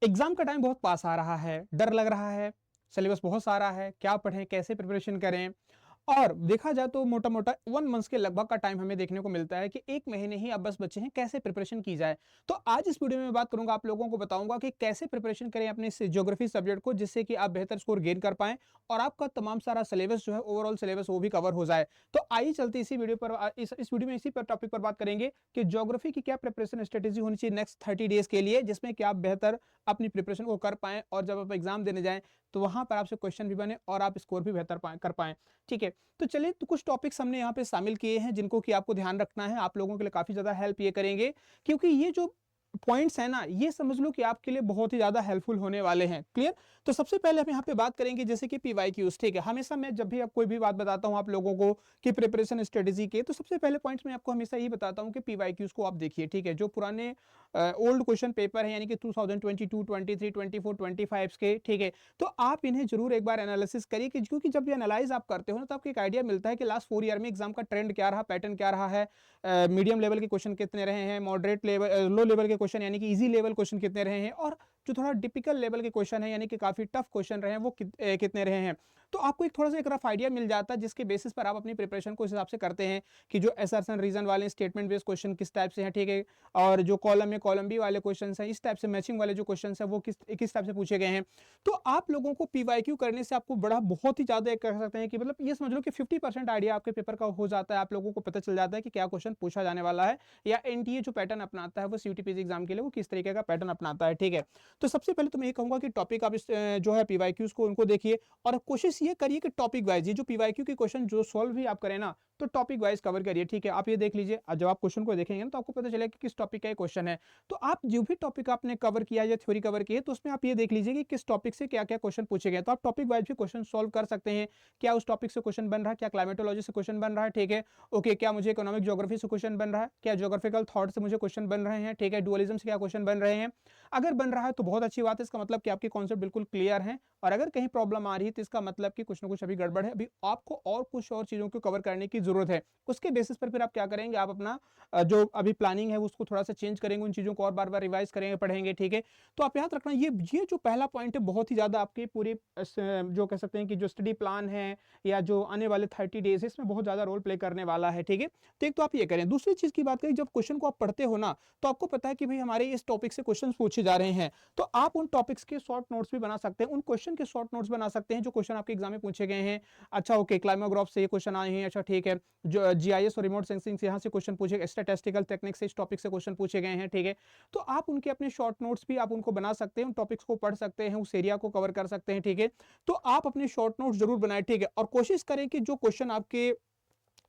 Exam का time बहुत पास आ रहा है, डर लग रहा है, सिलेबस बहुत सारा है, क्या पढ़ें, कैसे प्रिपरेशन करें। और देखा जाए तो मोटा मोटा 1 मंथ के लगभग का टाइम हमें देखने को मिलता है कि 1 महीने ही अब बस बचे हैं, कैसे प्रिपरेशन की जाए। तो आज इस वीडियो में मैं बात करूंगा, आप लोगों को बताऊंगा कि कैसे प्रिपरेशन करें अपने ज्योग्राफी सब्जेक्ट को, जिससे कि आप बेहतर स्कोर गेन कर पाएं और आपका तमाम सारा सिलेबस जो है, ओवरऑल सिलेबस वो भी कवर हो जाए। तो आइए चलते इसी वीडियो पर, इस वीडियो में इसी पर टॉपिक पर बात करेंगे कि ज्योग्राफी की क्या प्रिपरेशन स्ट्रेटेजी होनी चाहिए नेक्स्ट 30 डेज के लिए, जिसमें कि आप बेहतर अपनी प्रिपरेशन को कर पाएं और जब आप एग्जाम देने जाएं तो वहां पर आपसे क्वेश्चन भी बने और आप स्कोर भी बेहतर कर पाएं। ठीक है, तो चलिए, तो कुछ टॉपिक्स हमने यहाँ पे शामिल किए हैं जिनको कि आपको ध्यान रखना है, आप लोगों के लिए काफी ज्यादा हेल्प ये करेंगे, क्योंकि ये जो पॉइंट्स है ना, ये समझ लो कि आपके लिए बहुत ही ज्यादा हेल्पफुल होने वाले हैं। क्लियर? तो सबसे पहले हम यहाँ पे बात करेंगे जैसे कि पीवाईक्यूज। ठीक है, हमेशा मैं जब भी आप कोई भी बात बताता हूँ आप लोगों को कि प्रिपरेशन स्ट्रेटेजी के, तो सबसे पहले पॉइंट्स मैं आपको हमेशा ये बताता हूँ कि पीवाईक्यूज को आप देखिए। ठीक है, जो पुराने ओल्ड क्वेश्चन पेपर है, यानी कि 2022, 23, 24, 25 के, ठीक है, तो आप इन्हें जरूर एक बार एनालिसिस करिए, क्योंकि जब ये एनालाइज आप करते हो ना, तो आपको एक आइडिया मिलता है कि लास्ट 4 ईयर में एग्जाम का ट्रेंड क्या रहा, पैटर्न क्या रहा है, मीडियम लेवल के क्वेश्चन कितने रहे हैं, मॉडरेट लेवल, लो लेवल के क्वेश्चन यानी कि इजी लेवल क्वेश्चन कितने रहे हैं, और जो थोड़ा टिपिकल लेवल के क्वेश्चन है यानी कि काफी टफ क्वेश्चन रहे हैं वो कितने रहे हैं। तो आपको एक थोड़ा सा एक रफ आइडिया मिल जाता है, जिसके बेसिस पर आप अपनी प्रिपरेशन को इस हिसाब से करते हैं कि जो असर्शन रीजन वाले स्टेटमेंट बेस्ड क्वेश्चन किस टाइप से हैं। ठीक है, और जो कॉलम में कॉलम बी वाले क्वेश्चन हैं, इस टाइप से मैचिंग वाले जो क्वेश्चन है वो किस टाइप से पूछे गए हैं। तो आप लोगों को पीवाईक्यू करने से आपको बड़ा बहुत ही ज्यादा कह सकते हैं कि मतलब ये समझ लो कि 50% आइडिया आपके पेपर का हो जाता है, आप लोगों को पता चल जाता है कि क्या क्वेश्चन पूछा जाने वाला है, या एनटीए जो पैटर्न अपनाता है वो सीयूटीपीसी एग्जाम के लिए वो किस तरीके का पैटर्न अपनाता है। ठीक है, तो सबसे पहले तो मैं ये कहूंगा कि टॉपिक आप जो है पीवाईक्यूज को उनको देखिए, और कोशिश ये करिए कि टॉपिक वाइज ये जो पीवाईक्यू के क्वेश्चन जो सॉल्व भी आप करें ना, तो टॉपिक वाइज कवर करिए। ठीक है, आप ये देख लीजिए, जब आप क्वेश्चन को देखेंगे ना तो आपको पता चलेगा कि किस टॉपिक का ये क्वेश्चन है। तो आप जो भी टॉपिक आपने कवर किया या थ्योरी कवर की है, तो उसमें आप ये देख लीजिए कि किस टॉपिक से क्या क्या क्वेश्चन पूछे गए, तो आप टॉपिक वाइज भी क्वेश्चन सॉल्व कर सकते हैं। क्या उस टॉपिक से क्वेश्चन बन रहा है, क्या क्लाइमेटोलॉजी से क्वेश्चन बन रहा है, ठीक है, ओके, क्या मुझे इकोनॉमिक ज्योग्राफी से क्वेश्चन बन रहा है, क्या ज्योग्राफिकल थॉट से मुझे क्वेश्चन बन रहे हैं, ठीक है, डुअलिज्म से क्या क्वेश्चन बन रहे हैं। अगर बन रहा है तो बहुत अच्छी बात है, इसका मतलब कि आपके कॉन्सेप्ट बिल्कुल क्लियर है, और अगर कहीं प्रॉब्लम आ रही है तो इसका मतलब कि कुछ ना कुछ अभी गड़बड़ है, अभी आपको और कुछ और चीजों को कवर करने की जरूरत है। उसके बेसिस पर फिर आप क्या करेंगे, आप अपना जो अभी प्लानिंग है उसको थोड़ा सा चेंज करेंगे, उन चीजों को और बार बार रिवाइज करेंगे, पढ़ेंगे। ठीक है, तो आप याद रखना ये जो पहला पॉइंट है बहुत ही ज्यादा आपके पूरे जो कह सकते हैं कि जो स्टडी प्लान है या जो आने वाले 30 डेज है इसमें बहुत ज्यादा रोल प्ले करने वाला है। ठीक है, तो एक तो आप ये करें। दूसरी चीज की बात करें, जब क्वेश्चन को आप पढ़ते हो ना, तो आपको पता है कि भाई हमारे इस टॉपिक से क्वेश्चन पूछे जा रहे हैं, तो आप उन टॉपिक्स के शॉर्ट नोट्स भी बना सकते हैं, उन क्वेश्चन के शॉर्ट नोट्स बना सकते हैं जो क्वेश्चन आपके एग्जाम में पूछे गए हैं। अच्छा, ओके, क्लाइमाग्राफ से ये क्वेश्चन आए हैं, अच्छा ठीक है, जो जीआईएस और रिमोट सेंसिंग से यहाँ से क्वेश्चन पूछे गए, स्टैटिस्टिकल टेक्निक से इस टॉपिक से क्वेश्चन पूछे गए हैं। ठीक है, तो आप उनके अपने शॉर्ट नोट्स भी आप उनको बना सकते हैं, उन टॉपिक्स को पढ़ सकते हैं, उस एरिया को कवर कर सकते हैं। ठीक है, तो आप अपने शॉर्ट नोट्स जरूर बनाए। ठीक है, और कोशिश करें कि जो क्वेश्चन आपके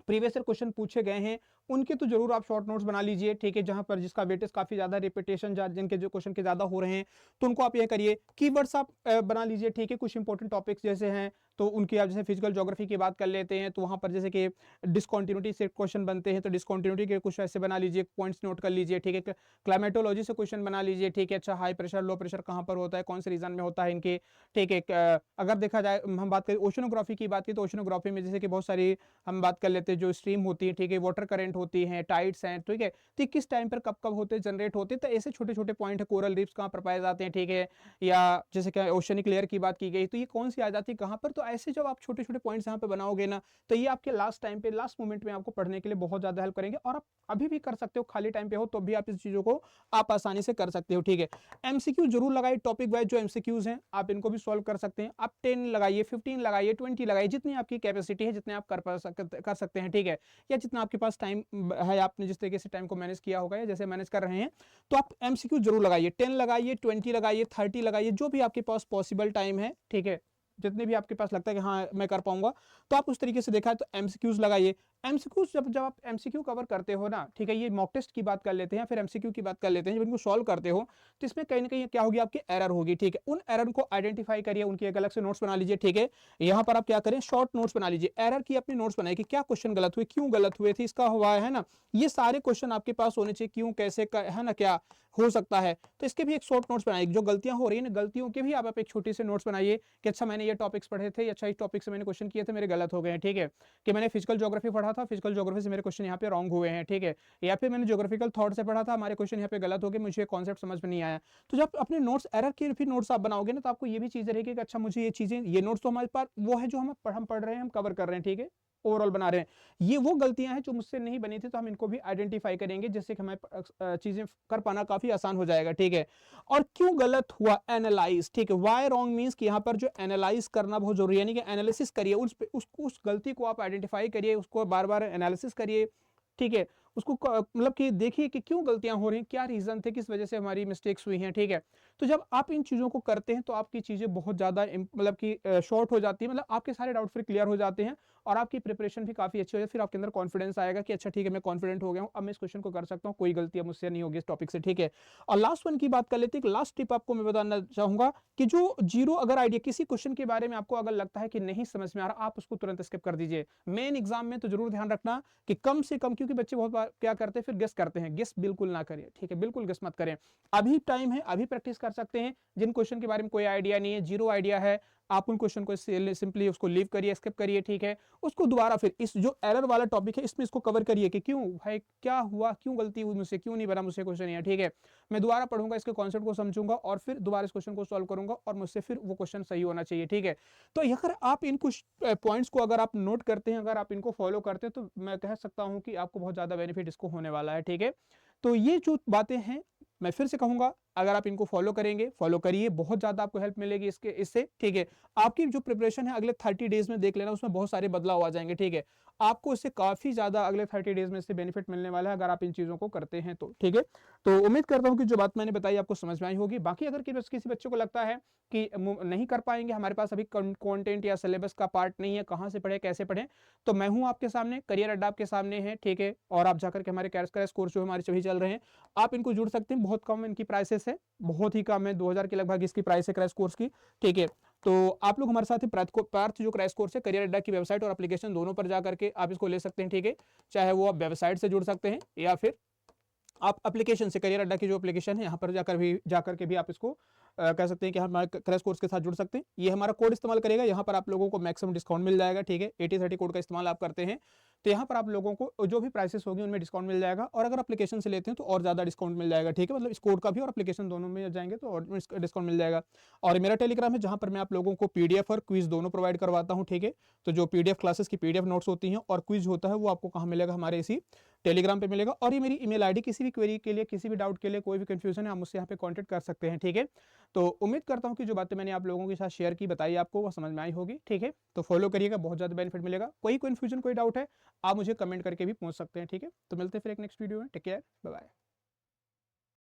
प्रीवियस ईयर क्वेश्चन पूछे गए हैं उनके तो जरूर आप शॉर्ट नोट्स बना लीजिए। ठीक है, जहां पर जिसका वेटेज काफी ज्यादा, रिपीटेशन जिनके जो क्वेश्चन के ज्यादा हो रहे हैं, तो उनको आप ये करिए। कीवर्ड्स आप बना लीजिए। ठीक है, कुछ इंपॉर्टेंट टॉपिक्स जैसे हैं तो उनकी आप जैसे फिजिकल ज्योग्राफी की बात कर लेते हैं, तो वहां पर जैसे कि डिस्कॉन्टिन्यूटी से क्वेश्चन बनते हैं, तो डिस्कॉन्टिन्यूटी के कुछ ऐसे बना लीजिए, पॉइंट्स नोट कर लीजिए। ठीक है, क्लाइमेटोलॉजी से क्वेश्चन बना लीजिए। ठीक है, अच्छा, हाई प्रेशर लो प्रेशर कहाँ पर होता है, कौन से रीजन में होता है इनके। ठीक है, अगर देखा जाए, हम बात करें ओशनोग्राफी की बात की, तो ओशनोग्राफी में जैसे कि बहुत सारी हम बात कर लेते हैं, जो स्ट्रीम होती है, ठीक है, वाटर करंट होती है, टाइड्स हैं, ठीक है, तो किस टाइम पर कब कब होते हैं, जनरेट होते हैं, तो ऐसे छोटे छोटे पॉइंट है। कोरल रीफ्स कहाँ पर पाए जाते हैं, ठीक है, या जैसे कि ओशनिक लेयर की बात की गई, तो ये कौन सी आ जाती है कहाँ पर। तो ऐसे जब आप छोटे छोटे पॉइंट्स यहाँ पे बनाओगे ना, तो ये आपके लास्ट टाइम पे, लास्ट मोमेंट में आपको पढ़ने के लिए बहुत ज्यादा हेल्प करेंगे, और आप अभी भी कर सकते हो, खाली टाइम पे हो तो भी आप इस चीजों को आप आसानी से कर सकते हो। ठीक है, एमसीक्यू जरूर लगाइए, टॉपिक वाइज जो एमसीक्यूज हैं आप इनको भी सॉल्व कर सकते हैं। आप 10 लगाइए, 15 लगाइए, 20 लगाइए, जितनी आपकी कैपेसिटी है, जितने आप कर सकते हैं। ठीक है, या जितना आपके पास टाइम है, आपने जिस तरीके से टाइम को मैनेज किया होगा या जैसे मैनेज कर रहे हैं, तो आप एमसीक्यू जरूर लगाइए। 10 लगाइए, 20 लगाइए, 30 लगाइए, जो भी आपके पास पॉसिबल टाइम है। ठीक है, जितने भी आपके पास लगता है कि हाँ मैं कर पाऊंगा, तो आप उस तरीके से देखा है तो एमसीक्यूज लगाइए। एमसीक्यूज जब आप एमसीक्यू कवर करते हो ना, ठीक है, ये मॉक टेस्ट की बात कर लेते हैं, फिर एमसीक्यू की बात कर लेते हैं, जब इनको सॉल्व करते हो तो इसमें कहीं ना कहीं क्या होगी, आपकी एरर होगी। ठीक है, उन एरर को आइडेंटिफाई करिए, उनकी एक अलग से नोट्स बना लीजिए। ठीक है, यहां पर आप क्या करें, शॉर्ट नोट्स बना लीजिए, एरर की अपनी नोट्स बनाइए कि क्या क्वेश्चन गलत हुए, क्यों गलत हुए थे, इसका हुआ है ना, ये सारे क्वेश्चन आपके पास होने चाहिए, क्यों, कैसे, है ना, क्या हो सकता है, तो इसके भी एक शॉर्ट नोट्स बनाइए। जो गलतियां हो रही है ना, गलतियों के भी आप एक छोटी से नोट्स बनाइए कि अच्छा मैंने ये टॉपिक्स पढ़े थे, अच्छा इस टॉपिक से मैंने क्वेश्चन किए थे, मेरे गलत हो गए हैं। ठीक है, कि मैंने फिजिकल ज्योग्राफी पढ़ा पढ़ा था, फिजिकल ज्योग्राफी से मेरे क्वेश्चन यहाँ पे रॉन्ग हुए हैं, ठीक है, या फिर मैंने ज्योग्राफिकल थॉट से पढ़ा था, हमारे क्वेश्चन यहाँ पे गलत हो गए, मुझे कॉन्सेप्ट समझ में नहीं आया। तो जब अपने नोट्स एरर के फिर नोट्स आप बनाओगे ना, तो आपको ये भी चीजें रहेगी कि अच्छा मुझे ये चीजें, ये नोट्स तो हमारे पास वो है जो हम पढ़ रहे हैं, हम कवर कर रहे हैं, ठीक है, ओवरऑल बना रहे हैं। ये वो गलतियां हैं जो मुझसे नहीं बनी थी, तो हम इनको भी आइडेंटिफाई करेंगे, जिससे कि हमें चीजें कर पाना काफी आसान हो जाएगा, ठीक है। और क्यों गलत हुआ, एनालाइज, ठीक है, वाई रॉन्ग मींस कि यहाँ पर जो एनालाइज करना बहुत जरूरी है, यानी कि एनालिसिस करिए, उस गलती को आप आइडेंटिफाई करिए, उसको बार बार एनालिसिस करिए, ठीक है, उसको मतलब कि देखिए कि क्यों गलतियां हो रही हैं, क्या रीजन थे, किस वजह से हमारी मिस्टेक्स हुई हैं, ठीक है। तो जब आप इन चीजों को करते हैं तो आपकी चीजें बहुत ज्यादा मतलब कि शॉर्ट हो जाती है, मतलब आपके सारे डाउट फिर क्लियर हो जाते हैं और आपकी प्रिपरेशन भी काफी अच्छी हो जाती है। फिर आपके अंदर कॉन्फिडेंस आएगा कि अच्छा ठीक है, मैं कॉन्फिडेंट हो गया हूँ, अब मैं इस क्वेश्चन को कर सकता हूँ, कोई गलती मुझसे नहीं होगी इस टॉपिक से, ठीक है। और लास्ट वन की बात कर लेते हैं, लास्ट टिप आपको मैं बताना चाहूंगा कि जो जीरो अगर आइडिया किसी क्वेश्चन के बारे में आपको अगर लगता है कि नहीं समझ में आ रहा, आप उसको तुरंत स्किप कर दीजिए। मेन एग्जाम में तो जरूर ध्यान रखना कि कम से कम, क्योंकि बच्चे बहुत बार क्या करते हैं, फिर गेस करते हैं, गेस बिल्कुल ना करिए, ठीक है, बिल्कुल गेस मत करें। अभी टाइम है, अभी प्रैक्टिस कर सकते हैं। जिन क्वेश्चन के बारे में कोई आइडिया नहीं है, जीरो आइडिया है, आप उन क्वेश्चन को सिंपली उसको लीव करिए, स्किप करिए, ठीक है। उसको दोबारा फिर इस जो एरर वाला टॉपिक है इसमें इसको कवर करिए कि क्यों भाई क्या हुआ, क्यों गलती हुई मुझसे, क्यों नहीं बना मुझसे क्वेश्चन यहाँ, ठीक है। मैं दोबारा पढ़ूंगा, इसके कॉन्सेप्ट को समझूंगा और फिर दोबारा इस क्वेश्चन को सॉल्व करूंगा और मुझसे फिर वो क्वेश्चन सही होना चाहिए, ठीक है। तो अगर आप इन कुछ पॉइंट्स को अगर आप नोट करते हैं, अगर आप इनको फॉलो करते हैं, तो मैं कह सकता हूं कि आपको बहुत ज्यादा बेनिफिट इसको होने वाला है, ठीक है। तो ये जो बातें हैं, मैं फिर से कहूंगा, अगर आप इनको फॉलो करेंगे, फॉलो करिए, बहुत ज्यादा आपको हेल्प मिलेगी इससे, ठीक है। आपकी जो प्रिपरेशन है अगले 30 डेज में देख लेना, उसमें बहुत सारे बदलाव आ जाएंगे, ठीक है। आपको इससे काफी ज्यादा अगले 30 डेज में इससे बेनिफिट मिलने वाला है अगर आप इन चीजों को करते हैं तो, ठीक है। तो उम्मीद करता हूं कि जो बात मैंने बताई आपको समझ में आई होगी। बाकी अगर किसी बच्चे को लगता है कि नहीं कर पाएंगे, हमारे पास अभी कंटेंट या सिलेबस का पार्ट नहीं है, कहां से पढ़े कैसे पढ़े, तो मैं हूं आपके सामने, करियर अड्डा आपके सामने है, ठीक है। और आप जाकर के हमारे क्रैश कोर्स जो हमारे सभी चल रहे हैं, आप इनको जुड़ सकते हैं, बहुत कम इनकी प्राइसेस है, बहुत ही कम है, 2000 के लगभग इसकी प्राइस है क्रैश कोर्स की, ठीक है। तो आप लोग हमारे साथ ही पार्थ जो क्रैश कोर्स है, करियर अड्डा की वेबसाइट और एप्लीकेशन दोनों पर जाकर के आप इसको ले सकते हैं, ठीक है। चाहे वो आप वेबसाइट से जुड़ सकते हैं या फिर आप एप्लीकेशन से, करियर अड्डा की जो एप्लीकेशन है यहाँ पर जाकर के भी आप इसको कह सकते हैं कि हमारे क्रैश कोर्स के साथ जुड़ सकते हैं। ये हमारा कोड इस्तेमाल करेगा, यहाँ पर आप लोगों को मैक्सिमम डिस्काउंट मिल जाएगा, ठीक है। 80-30 कोड का इस्तेमाल आप करते हैं तो यहाँ पर आप लोगों को जो भी प्राइसेस होगी उनमें डिस्काउंट मिल जाएगा, और अगर एप्लीकेशन से लेते हैं तो और ज्यादा डिस्काउंट मिल जाएगा, ठीक है। मतलब इस कोड का भी और एप्लीकेशन दोनों में जाएंगे तो और डिस्काउंट मिल जाएगा। और मेरा टेलीग्राम है जहाँ पर मैं आप लोगों को पीडीएफ और क्विज दोनों प्रोवाइड करवाता हूँ, ठीक है। तो जो पीडीएफ क्लासेस की पीडीएफ नोट्स होती हैं और क्विज होता है वो आपको कहाँ मिलेगा, हमारे इसी टेलीग्राम पे मिलेगा। और ये मेरी ईमेल आईडी, किसी भी क्वेरी के लिए, किसी भी डाउट के लिए, कोई भी कंफ्यूजन है, आप मुझसे यहाँ पे कांटेक्ट कर सकते हैं, ठीक है। तो उम्मीद करता हूँ कि जो बातें मैंने आप लोगों के साथ शेयर की, बताई आपको, वो समझ में आई होगी, ठीक है। तो फॉलो करिएगा, बहुत ज्यादा बेनिफिट मिलेगा। कोई कंफ्यूजन, कोई डाउट है, आप मुझे कमेंट करके भी पूछ सकते हैं, ठीक है। तो मिलते हैं फिर एक नेक्स्ट वीडियो में, टेक केयर, बाय बाय।